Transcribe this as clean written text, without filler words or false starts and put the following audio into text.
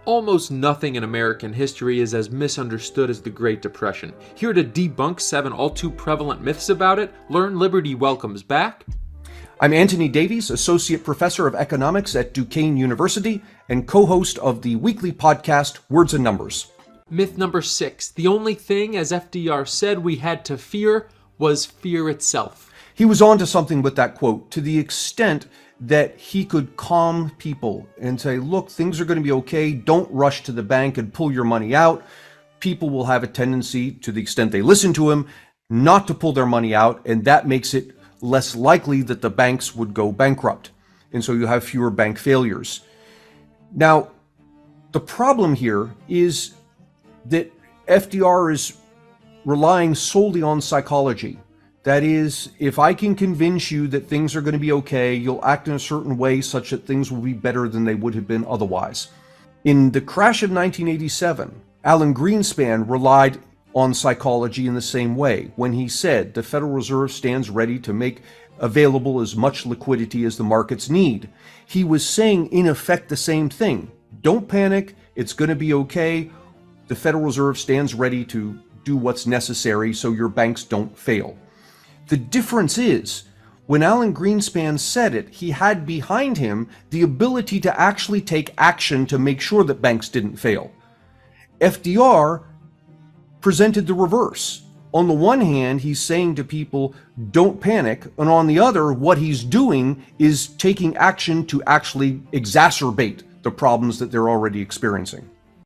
Almost nothing in American history is as misunderstood as the Great Depression. Here to debunk 7 all too prevalent myths about it, Learn Liberty welcomes back. I'm Anthony Davies, Associate Professor of Economics at Duquesne University and co-host of the weekly podcast Words and Numbers. Myth number 6. The only thing, as FDR said, we had to fear was fear itself. He was on to something with that quote, to the extent that he could calm people and say, look, things are going to be okay. Don't rush to the bank and pull your money out. People will have a tendency, to the extent they listen to him, not to pull their money out, and that makes it less likely that the banks would go bankrupt. And so you have fewer bank failures. Now, the problem here is that FDR is relying solely on psychology. That is, if I can convince you that things are going to be okay, you'll act in a certain way such that things will be better than they would have been otherwise. In the crash of 1987, Alan Greenspan relied on psychology in the same way when he said the Federal Reserve stands ready to make available as much liquidity as the markets need. He was saying, in effect, the same thing. Don't panic. It's going to be okay. The Federal Reserve stands ready to do what's necessary so your banks don't fail. The difference is, when Alan Greenspan said it, he had behind him the ability to actually take action to make sure that banks didn't fail. FDR presented the reverse. On the one hand, he's saying to people, don't panic, and on the other, what he's doing is taking action to actually exacerbate the problems that they're already experiencing.